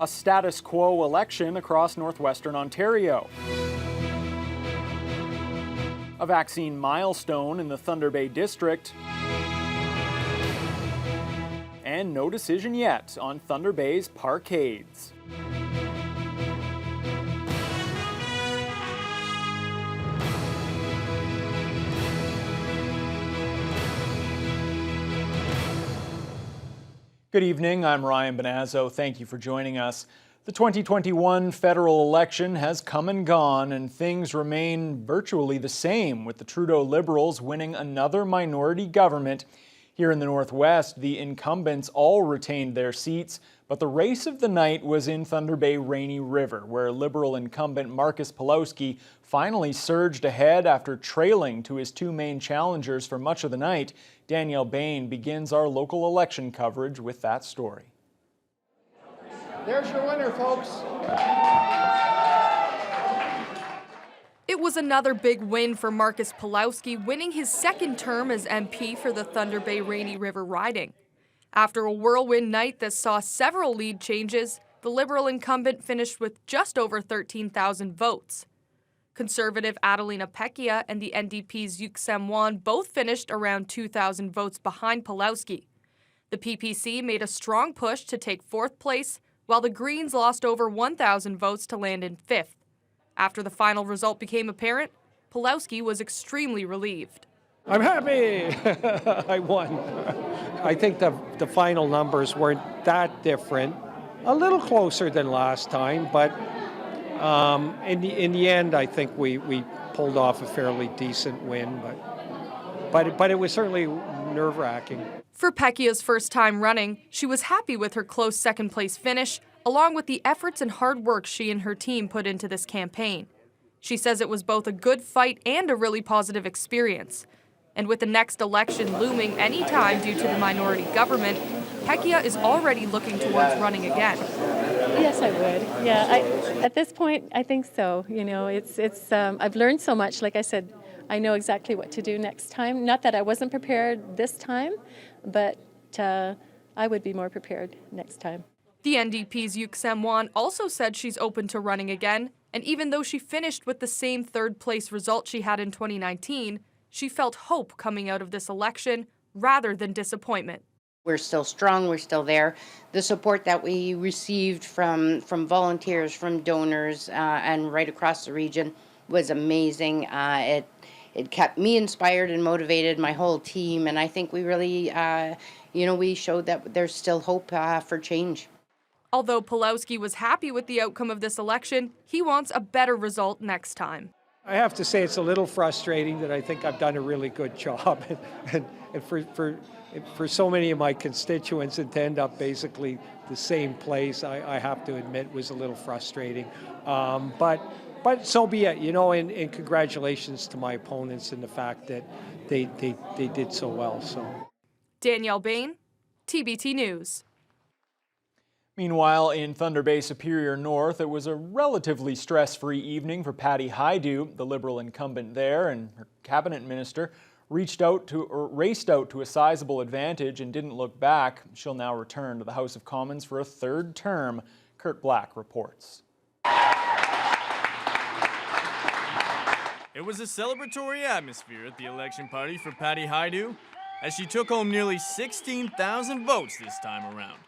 a status quo election across northwestern Ontario. A vaccine milestone in the Thunder Bay district. And no decision yet on Thunder Bay's parkades. Good evening, I'm Ryan Benazzo. Thank you for joining us. The 2021 federal election has come and gone, and things remain virtually the same, with the Trudeau Liberals winning another minority government. Here in the Northwest, the incumbents all retained their seats, but the race of the night was in Thunder Bay-Rainy River, where Liberal incumbent Marcus Powlowski finally surged ahead after trailing to his two main challengers for much of the night. Danielle Bain begins our local election coverage with that story. There's your winner, folks. It was another big win for Marcus Powlowski, winning his second term as MP for the Thunder Bay-Rainy River riding. After a whirlwind night that saw several lead changes, the Liberal incumbent finished with just over 13,000 votes. Conservative Adelina Pecchia and the NDP's Yuc Sam-Wan both finished around 2,000 votes behind Powlowski. The PPC made a strong push to take fourth place, while the Greens lost over 1,000 votes to land in fifth. After the final result became apparent, Powlowski was extremely relieved. I'm happy. I won. I think the final numbers weren't that different. A little closer than last time, but in the end, I think we pulled off a fairly decent win. But it was certainly nerve-wracking. For Pecchia's first time running, she was happy with her close second-place finish, along with the efforts and hard work she and her team put into this campaign. She says it was both a good fight and a really positive experience. And with the next election looming any time due to the minority government, Pecchia is already looking towards running again. Yes, I would. Yeah, at this point, I think so. You know, I've learned so much. Like I said, I know exactly what to do next time. Not that I wasn't prepared this time, but I would be more prepared next time. The NDP's Yuc Sam-Wan also said she's open to running again, and even though she finished with the same third-place result she had in 2019, she felt hope coming out of this election rather than disappointment. We're still strong, we're still there. The support that we received from volunteers, from donors, and right across the region was amazing. It kept me inspired and motivated, my whole team, and I think we really, we showed that there's still hope for change. Although Powlowski was happy with the outcome of this election, he wants a better result next time. I have to say it's a little frustrating that I think I've done a really good job, and for so many of my constituents, and to end up basically the same place, I have to admit was a little frustrating. But so be it, and congratulations to my opponents and the fact that they did so well. So, Danielle Bain, TBT News. Meanwhile, in Thunder Bay-Superior North, it was a relatively stress-free evening for Patty Hajdu, the Liberal incumbent there, and her cabinet minister raced out to a sizable advantage and didn't look back. She'll now return to the House of Commons for a third term. Kurt Black reports. It was a celebratory atmosphere at the election party for Patty Hajdu as she took home nearly 16,000 votes this time around.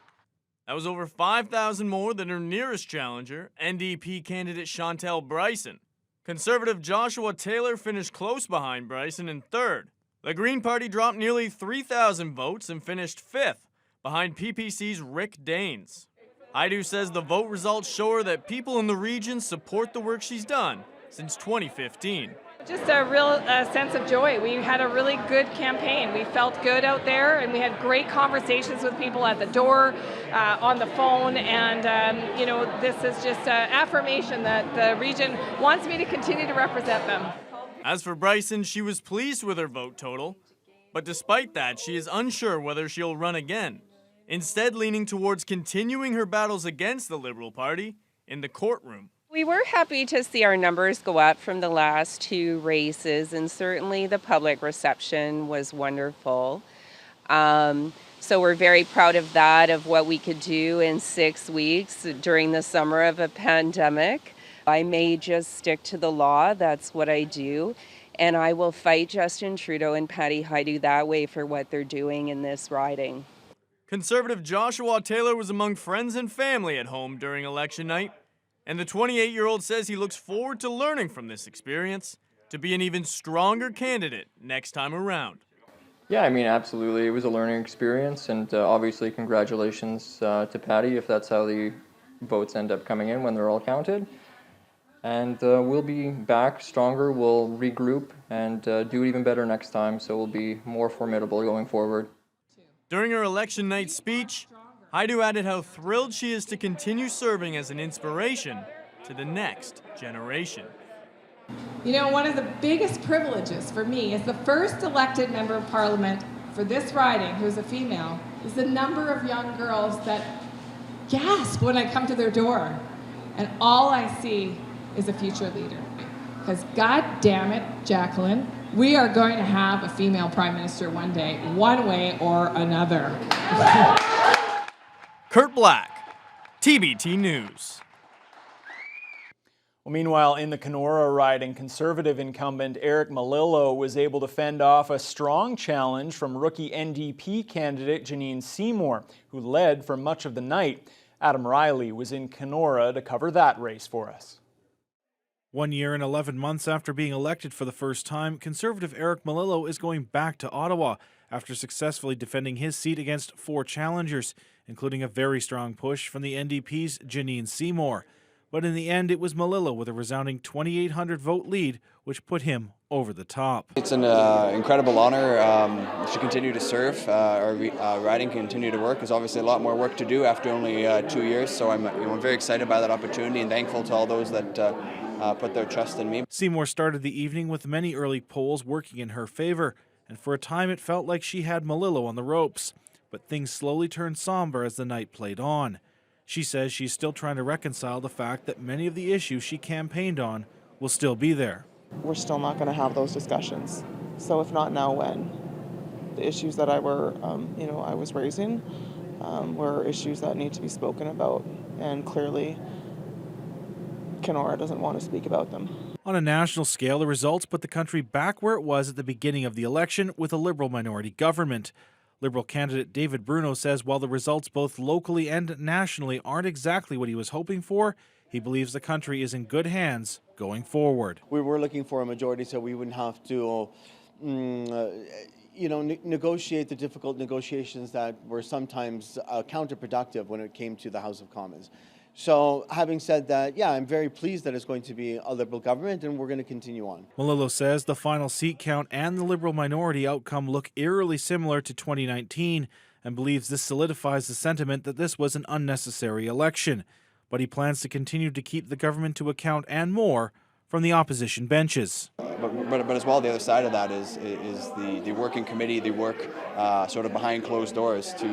That was over 5,000 more than her nearest challenger, NDP candidate Chantelle Bryson. Conservative Joshua Taylor finished close behind Bryson in third. The Green Party dropped nearly 3,000 votes and finished fifth, behind PPC's Rick Daines. Hajdu says the vote results show her that people in the region support the work she's done since 2015. Just a real sense of joy. We had a really good campaign. We felt good out there, and we had great conversations with people at the door, on the phone, and this is just an affirmation that the region wants me to continue to represent them. As for Bryson, she was pleased with her vote total, but despite that, she is unsure whether she'll run again, instead leaning towards continuing her battles against the Liberal Party in the courtroom. We were happy to see our numbers go up from the last two races, and certainly the public reception was wonderful. So we're very proud of that, of what we could do in 6 weeks during the summer of a pandemic. I may just stick to the law, that's what I do. And I will fight Justin Trudeau and Patty Hajdu that way for what they're doing in this riding. Conservative Joshua Taylor was among friends and family at home during election night, and the 28-year-old says he looks forward to learning from this experience to be an even stronger candidate next time around. Yeah, I mean, absolutely. It was a learning experience, and obviously congratulations to Patty if that's how the votes end up coming in when they're all counted. And we'll be back stronger, we'll regroup and do even better next time, so we'll be more formidable going forward. During her election night speech, Hajdu added how thrilled she is to continue serving as an inspiration to the next generation. You know, one of the biggest privileges for me as the first elected member of parliament for this riding, who's a female, is the number of young girls that gasp when I come to their door. And all I see is a future leader. Because God damn it, Jacqueline, we are going to have a female prime minister one day, one way or another. Kurt Black, TBT News. Well, meanwhile, in the Kenora riding, Conservative incumbent Eric Melillo was able to fend off a strong challenge from rookie NDP candidate Janine Seymour, who led for much of the night. Adam Riley was in Kenora to cover that race for us. 1 year and 11 months after being elected for the first time, Conservative Eric Melillo is going back to Ottawa after successfully defending his seat against 4 challengers, including a very strong push from the NDP's Janine Seymour. But in the end, it was Melillo with a resounding 2,800 vote lead, which put him over the top. It's an incredible honor to continue to serve. Our riding continue to work. There's obviously a lot more work to do after only 2 years, so I'm very excited by that opportunity and thankful to all those that put their trust in me. Seymour started the evening with many early polls working in her favor, and for a time it felt like she had Melillo on the ropes. But things slowly turned somber as the night played on. She says she's still trying to reconcile the fact that many of the issues she campaigned on will still be there. We're still not going to have those discussions. So if not now, when? The issues that I was raising were issues that need to be spoken about, and clearly Kenora doesn't want to speak about them. On a national scale, the results put the country back where it was at the beginning of the election with a Liberal minority government. Liberal candidate David Bruno says while the results both locally and nationally aren't exactly what he was hoping for, he believes the country is in good hands going forward. We were looking for a majority so we wouldn't have to negotiate the difficult negotiations that were sometimes counterproductive when it came to the House of Commons. So having said that, yeah, I'm very pleased that it's going to be a Liberal government and we're going to continue on. Melillo says the final seat count and the Liberal minority outcome look eerily similar to 2019 and believes this solidifies the sentiment that this was an unnecessary election. But he plans to continue to keep the government to account and more from the opposition benches. But as well, the other side of that is the working committee, the work sort of behind closed doors to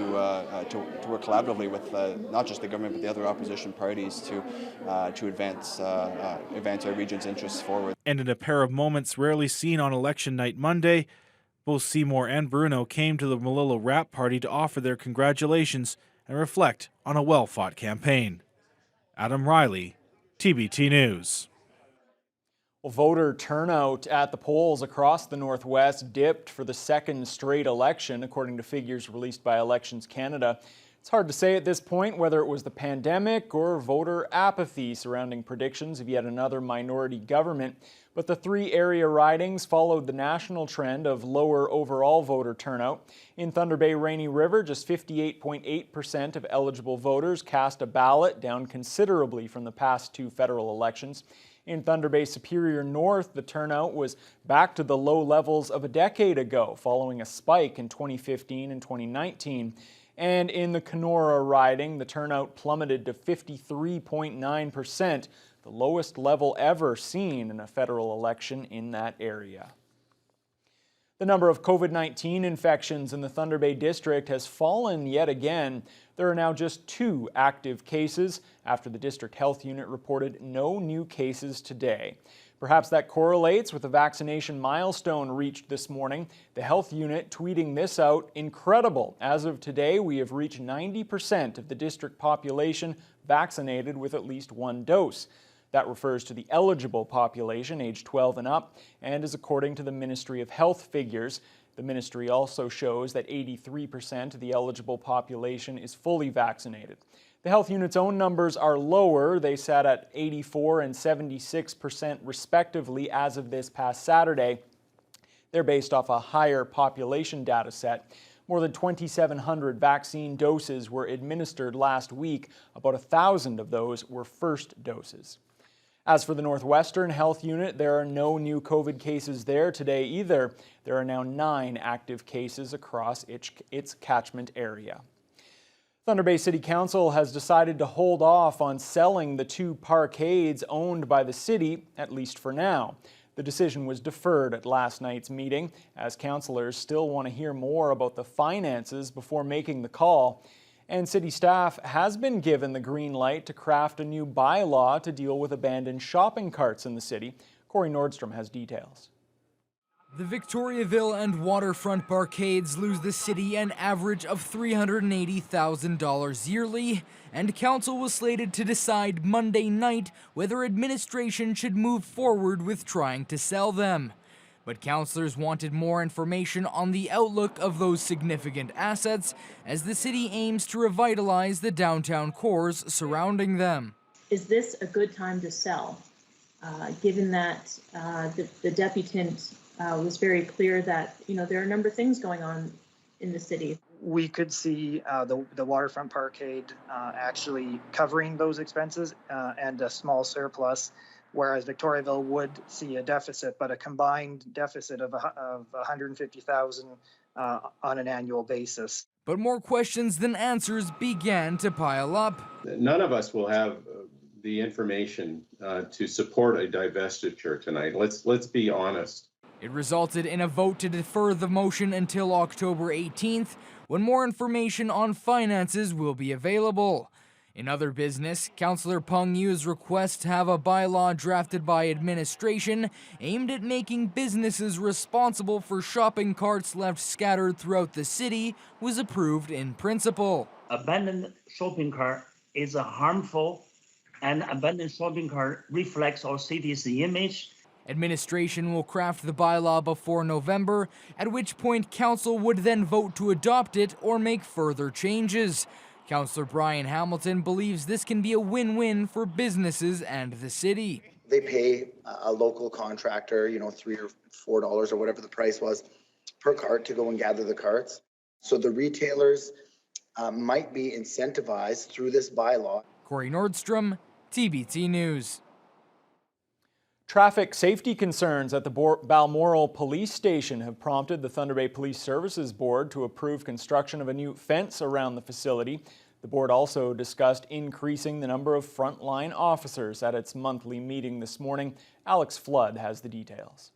work collaboratively with not just the government but the other opposition parties to advance our region's interests forward. And in a pair of moments rarely seen on election night Monday, both Seymour and Bruno came to the Melillo wrap party to offer their congratulations and reflect on a well-fought campaign. Adam Riley, TBT News. Well, voter turnout at the polls across the Northwest dipped for the second straight election, according to figures released by Elections Canada. It's hard to say at this point whether it was the pandemic or voter apathy surrounding predictions of yet another minority government, but the 3 area ridings followed the national trend of lower overall voter turnout. In Thunder Bay-Rainy River, just 58.8% of eligible voters cast a ballot, down considerably from the past 2 federal elections. In Thunder Bay-Superior North, the turnout was back to the low levels of a decade ago, following a spike in 2015 and 2019. And in the Kenora riding, the turnout plummeted to 53.9%, the lowest level ever seen in a federal election in that area. The number of COVID-19 infections in the Thunder Bay District has fallen yet again. There are now just 2 active cases after the District Health Unit reported no new cases today. Perhaps that correlates with the vaccination milestone reached this morning. The health unit tweeting this out: incredible. As of today, we have reached 90% of the district population vaccinated with at least one dose. That refers to the eligible population, age 12 and up, and is according to the Ministry of Health figures. The ministry also shows that 83% of the eligible population is fully vaccinated. The health unit's own numbers are lower. They sat at 84% and 76% respectively as of this past Saturday. They're based off a higher population data set. More than 2,700 vaccine doses were administered last week. About 1,000 of those were first doses. As for the Northwestern Health Unit, there are no new COVID cases there today either. There are now 9 active cases across its catchment area. Thunder Bay City Council has decided to hold off on selling the 2 parkades owned by the city, at least for now. The decision was deferred at last night's meeting, as councillors still want to hear more about the finances before making the call. And city staff has been given the green light to craft a new bylaw to deal with abandoned shopping carts in the city. Corey Nordstrom has details. The Victoriaville and waterfront barcades lose the city an average of $380,000 yearly, and council was slated to decide Monday night whether administration should move forward with trying to sell them. But councillors wanted more information on the outlook of those significant assets as the city aims to revitalize the downtown cores surrounding them. Is this a good time to sell, given that the deputant was very clear that there are a number of things going on in the city? We could see the waterfront parkade actually covering those expenses and a small surplus, whereas Victoriaville would see a deficit, but a combined deficit of $150,000 on an annual basis. But more questions than answers began to pile up. None of us will have the information to support a divestiture tonight. Let's be honest. It resulted in a vote to defer the motion until October 18th, when more information on finances will be available. In other business, Councilor Peng Yu's request to have a bylaw drafted by administration aimed at making businesses responsible for shopping carts left scattered throughout the city was approved in principle. Abandoned shopping cart is harmful, and abandoned shopping cart reflects our city's image. Administration will craft the bylaw before November, at which point council would then vote to adopt it or make further changes. Councillor Brian Hamilton believes this can be a win-win for businesses and the city. They pay a local contractor, $3 or $4 or whatever the price was per cart to go and gather the carts. So the retailers might be incentivized through this bylaw. Corey Nordstrom, TBT News. Traffic safety concerns at the Balmoral Police Station have prompted the Thunder Bay Police Services Board to approve construction of a new fence around the facility. The board also discussed increasing the number of frontline officers at its monthly meeting this morning. Alex Flood has the details.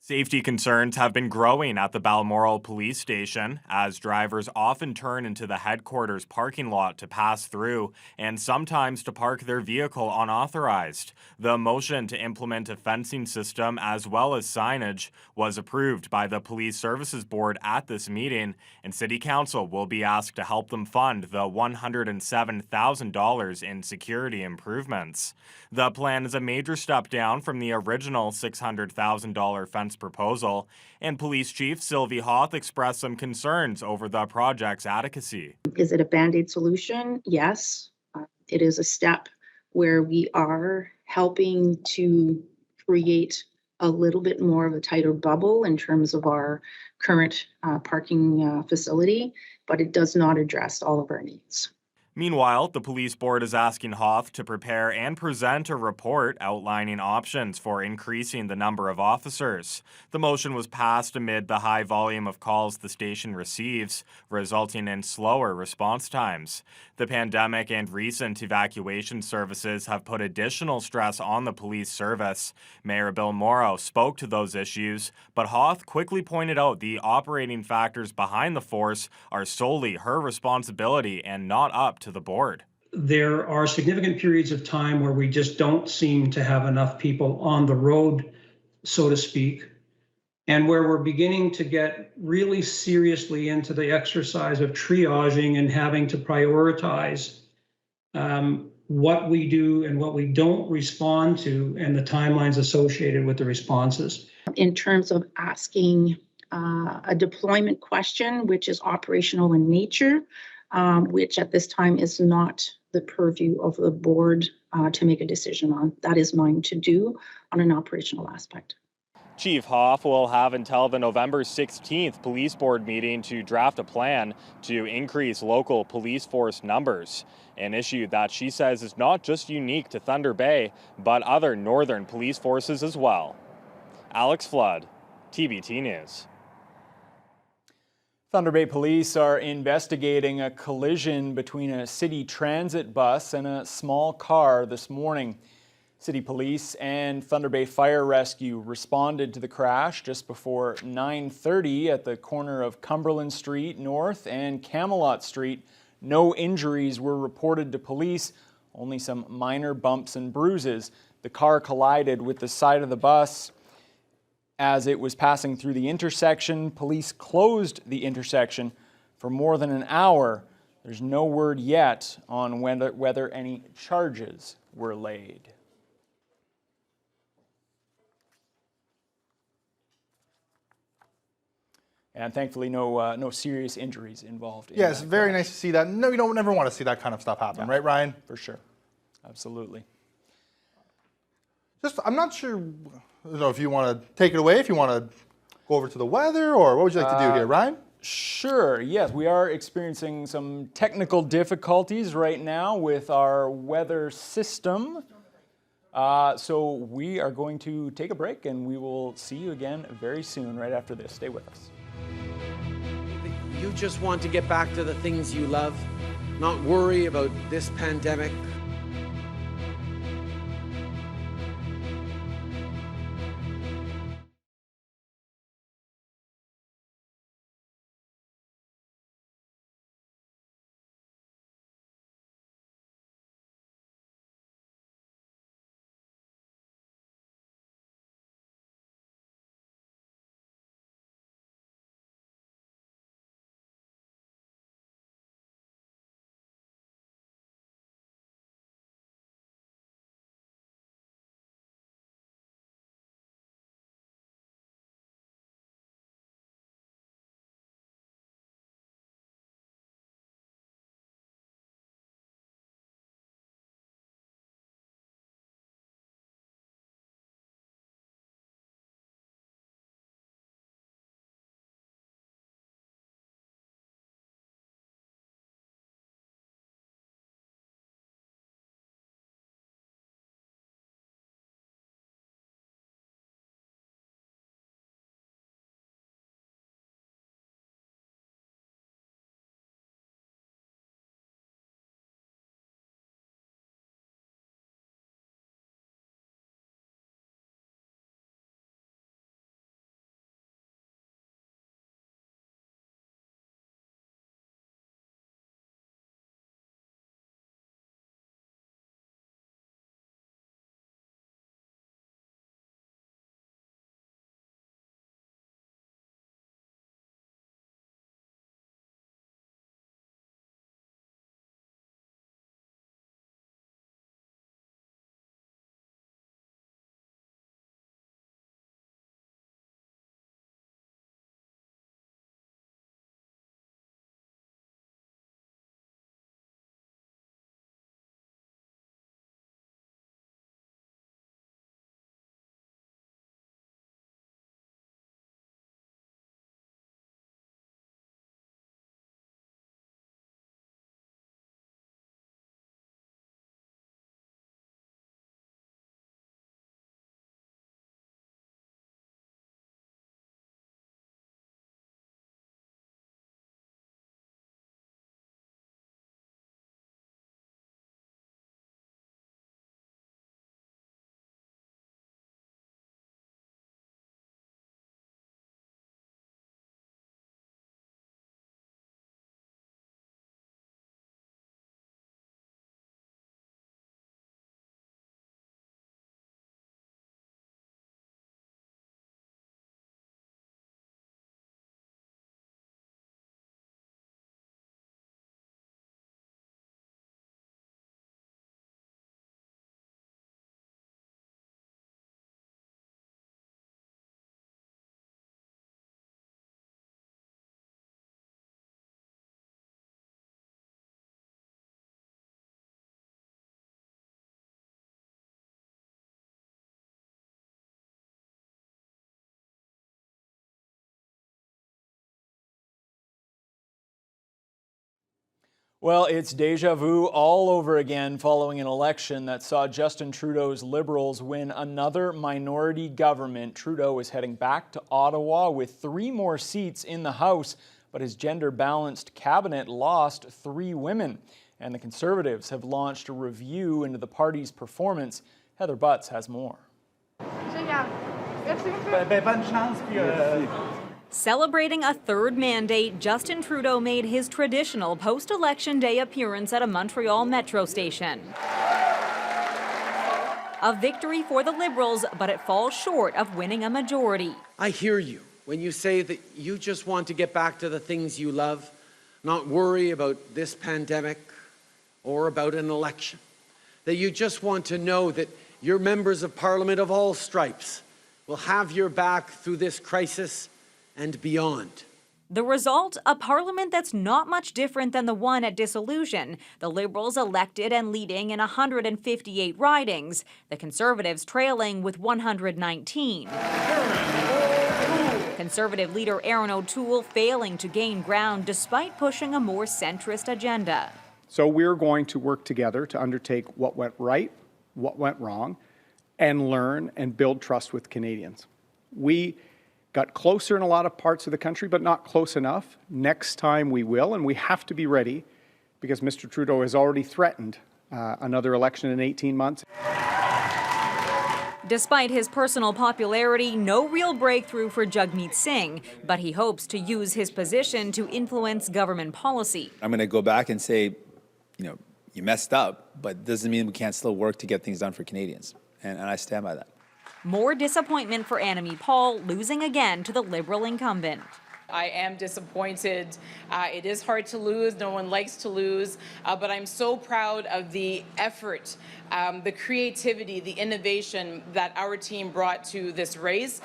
Safety concerns have been growing at the Balmoral Police Station as drivers often turn into the headquarters parking lot to pass through and sometimes to park their vehicle unauthorized. The motion to implement a fencing system as well as signage was approved by the Police Services Board at this meeting, and City Council will be asked to help them fund the $107,000 in security improvements. The plan is a major step down from the original $600,000 fence proposal, and Police Chief Sylvie Hoth expressed some concerns over the project's adequacy. Is it a Band-Aid solution? Yes. It is a step where we are helping to create a little bit more of a tighter bubble in terms of our current parking facility, but it does not address all of our needs. Meanwhile, the police board is asking Hoth to prepare and present a report outlining options for increasing the number of officers. The motion was passed amid the high volume of calls the station receives, resulting in slower response times. The pandemic and recent evacuation services have put additional stress on the police service. Mayor Bill Mauro spoke to those issues, but Hoth quickly pointed out the operating factors behind the force are solely her responsibility and not up to the board. there are significant periods of time where we just don't seem to have enough people on the road, so to speak, and where we're beginning to get really seriously into the exercise of triaging and having to prioritize what we do and what we don't respond to and the timelines associated with the responses. In terms of asking a deployment question, which is operational in nature, which at this time is not the purview of the board to make a decision on. That is mine to do on an operational aspect. Chief Hoff will have until the November 16th police board meeting to draft a plan to increase local police force numbers, an issue that she says is not just unique to Thunder Bay, but other northern police forces as well. Alex Flood, TBT News. Thunder Bay Police are investigating a collision between a city transit bus and a small car this morning. City Police and Thunder Bay Fire Rescue responded to the crash just before 9:30 at the corner of Cumberland Street North and Camelot Street. No injuries were reported to police, only some minor bumps and bruises. The car collided with the side of the bus. As it was passing through the intersection, police closed the intersection for more than an hour. There's no word yet on whether any charges were laid. And thankfully, no serious injuries involved. Yeah, it's very nice to see that. No, you don't ever want to see that kind of stuff happen, right, Ryan? For sure. Absolutely. I'm not sure, I don't know if you want to take it away, if you want to go over to the weather, or what would you like to do here, Ryan? Sure, yes. We are experiencing some technical difficulties right now with our weather system. So we are going to take a break, and we will see you again very soon, right after this. Stay with us. You just want to get back to the things you love, not worry about this pandemic. Well, it's deja vu all over again following an election that saw Justin Trudeau's Liberals win another minority government. Trudeau is heading back to Ottawa with 3 more seats in the House, but his gender-balanced cabinet lost 3 women. And the Conservatives have launched a review into the party's performance. Heather Butts has more. Celebrating a 3rd mandate, Justin Trudeau made his traditional post-election day appearance at a Montreal metro station. A victory for the Liberals, but it falls short of winning a majority. I hear you when you say that you just want to get back to the things you love, not worry about this pandemic or about an election. That you just want to know that your members of Parliament of all stripes will have your back through this crisis and beyond. The result, a parliament that's not much different than the one at dissolution. The Liberals elected and leading in 158 ridings, the Conservatives trailing with 119. Conservative leader Aaron O'Toole failing to gain ground despite pushing a more centrist agenda. So we're going to work together to undertake what went right, what went wrong, and learn and build trust with Canadians. We got closer in a lot of parts of the country, but not close enough. Next time we will, and we have to be ready because Mr. Trudeau has already threatened another election in 18 months. Despite his personal popularity, no real breakthrough for Jagmeet Singh, but he hopes to use his position to influence government policy. I'm going to go back and say, you messed up, but doesn't mean we can't still work to get things done for Canadians, and I stand by that. More disappointment for Annamie Paul, losing again to the Liberal incumbent. I am disappointed. It is hard to lose. No one likes to lose. But I'm so proud of the effort, the creativity, the innovation that our team brought to this race.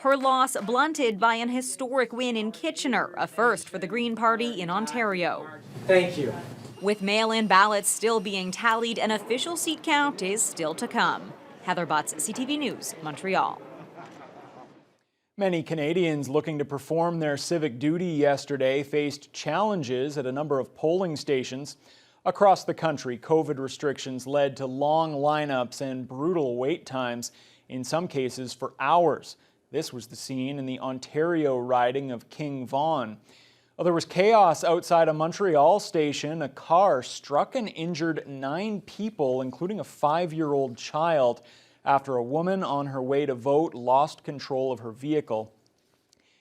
Her loss blunted by an historic win in Kitchener, a first for the Green Party in Ontario. Thank you. With mail-in ballots still being tallied, an official seat count is still to come. Heather Butts, CTV News, Montreal. Many Canadians looking to perform their civic duty yesterday faced challenges at a number of polling stations. Across the country, COVID restrictions led to long lineups and brutal wait times, in some cases for hours. This was the scene in the Ontario riding of King Vaughan. Well, there was chaos outside a Montreal station. A car struck and injured 9 people, including a 5-year-old child, after a woman on her way to vote lost control of her vehicle.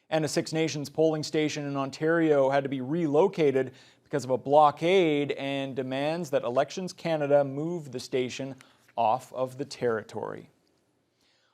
And a Six Nations polling station in Ontario had to be relocated because of a blockade and demands that Elections Canada move the station off of the territory.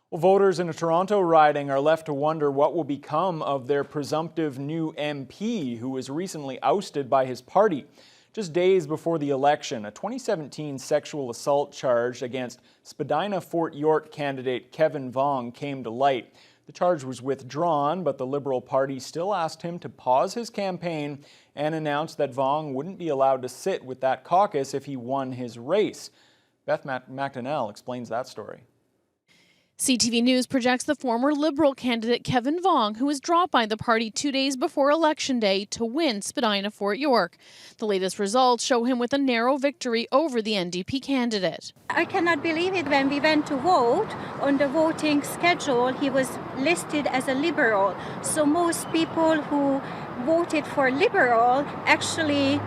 Well, voters in a Toronto riding are left to wonder what will become of their presumptive new MP who was recently ousted by his party. Just days before the election, a 2017 sexual assault charge against Spadina-Fort York candidate Kevin Vuong came to light. The charge was withdrawn, but the Liberal Party still asked him to pause his campaign and announced that Vuong wouldn't be allowed to sit with that caucus if he won his race. Beth McDonnell explains that story. CTV News projects the former Liberal candidate Kevin Vuong, who was dropped by the party 2 days before Election Day to win Spadina-Fort York. The latest results show him with a narrow victory over the NDP candidate. I cannot believe it. When we went to vote, on the voting schedule, he was listed as a Liberal. So most people who voted for Liberal actually,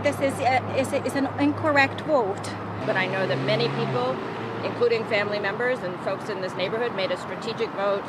this is an incorrect vote. But I know that many people, including family members and folks in this neighborhood, made a strategic vote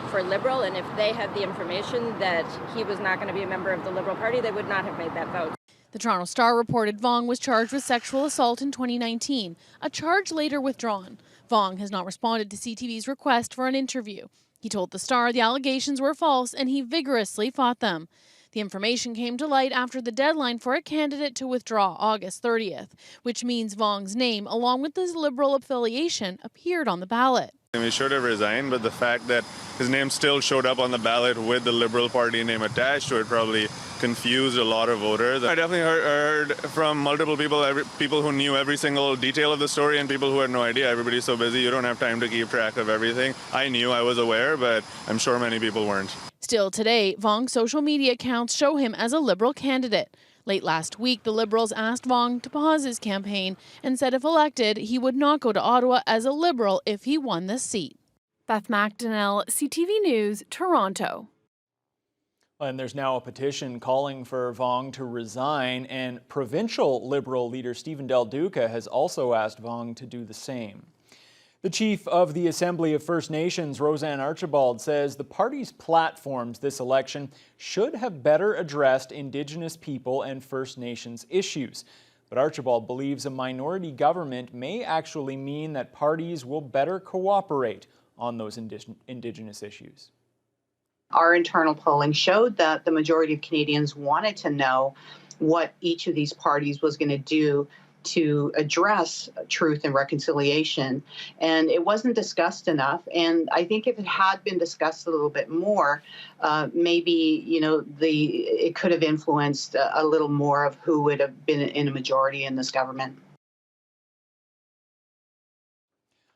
for Liberal, and if they had the information that he was not going to be a member of the Liberal Party, they would not have made that vote. The Toronto Star reported Vuong was charged with sexual assault in 2019, a charge later withdrawn. Vuong has not responded to CTV's request for an interview. He told the Star the allegations were false and he vigorously fought them. The information came to light after the deadline for a candidate to withdraw, August 30th, which means Vuong's name, along with his Liberal affiliation, appeared on the ballot. He should have resigned, but the fact that his name still showed up on the ballot with the Liberal Party name attached to it probably confused a lot of voters. I definitely heard from multiple people, people who knew every single detail of the story and people who had no idea. Everybody's so busy, you don't have time to keep track of everything. I knew, I was aware, but I'm sure many people weren't. Still today, Vong's social media accounts show him as a Liberal candidate. Late last week, the Liberals asked Vong to pause his campaign and said if elected, he would not go to Ottawa as a Liberal if he won the seat. Beth McDonnell, CTV News, Toronto. And there's now a petition calling for Vong to resign, and provincial Liberal leader Stephen Del Duca has also asked Vong to do the same. The chief of the Assembly of First Nations, Roseanne Archibald, says the party's platforms this election should have better addressed Indigenous people and First Nations issues. But Archibald believes a minority government may actually mean that parties will better cooperate on those Indigenous issues. Our internal polling showed that the majority of Canadians wanted to know what each of these parties was going to do to address truth and reconciliation. And it wasn't discussed enough. And I think if it had been discussed a little bit more, maybe, it could have influenced a little more of who would have been in a majority in this government.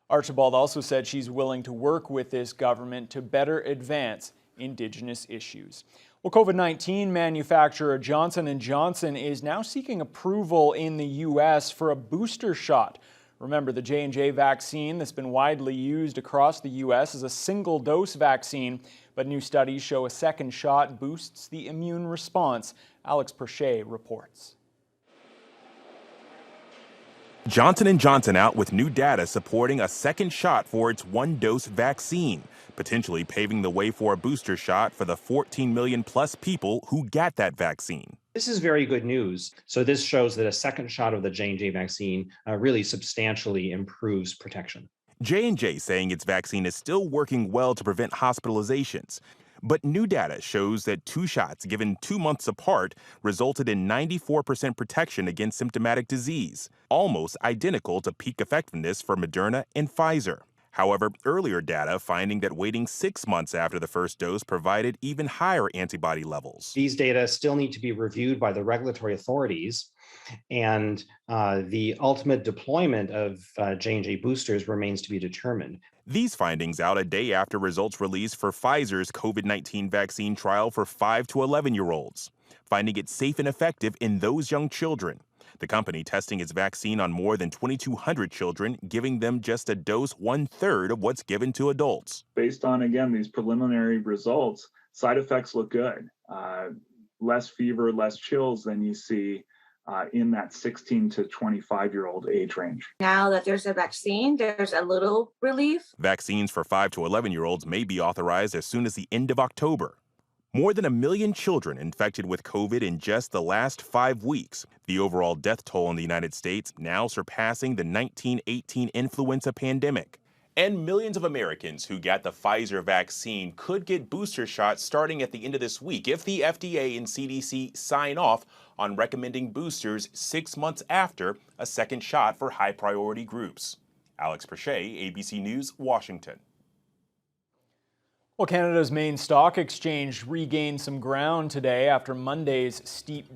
Archibald also said she's willing to work with this government to better advance Indigenous issues. Well, COVID-19 manufacturer Johnson & Johnson is now seeking approval in the U.S. for a booster shot. Remember, the J&J vaccine that's been widely used across the U.S. is a single-dose vaccine, but new studies show a second shot boosts the immune response. Alex Perchet reports. Johnson & Johnson out with new data supporting a second shot for its one-dose vaccine, potentially paving the way for a booster shot for the 14 million plus people who got that vaccine. This is very good news. So this shows that a second shot of the J&J vaccine really substantially improves protection. J&J saying its vaccine is still working well to prevent hospitalizations. But new data shows that 2 shots given 2 months apart resulted in 94% protection against symptomatic disease, almost identical to peak effectiveness for Moderna and Pfizer. However, earlier data finding that waiting 6 months after the first dose provided even higher antibody levels. These data still need to be reviewed by the regulatory authorities, and the ultimate deployment of J&J boosters remains to be determined. These findings out a day after results released for Pfizer's COVID-19 vaccine trial for 5 to 11-year-olds, finding it safe and effective in those young children. The company testing its vaccine on more than 2,200 children, giving them just a dose 1/3 of what's given to adults. Based on, again, these preliminary results, side effects look good. Less fever, less chills than you see in that 16 to 25-year-old age range. Now that there's a vaccine, there's a little relief. Vaccines for 5 to 11-year-olds may be authorized as soon as the end of October. More than 1 million children infected with COVID in just the last 5 weeks. The overall death toll in the United States now surpassing the 1918 influenza pandemic. And millions of Americans who got the Pfizer vaccine could get booster shots starting at the end of this week if the FDA and CDC sign off on recommending boosters 6 months after a second shot for high-priority groups. Alex Perchet, ABC News, Washington. Well, Canada's main stock exchange regained some ground today after Monday's steep decline.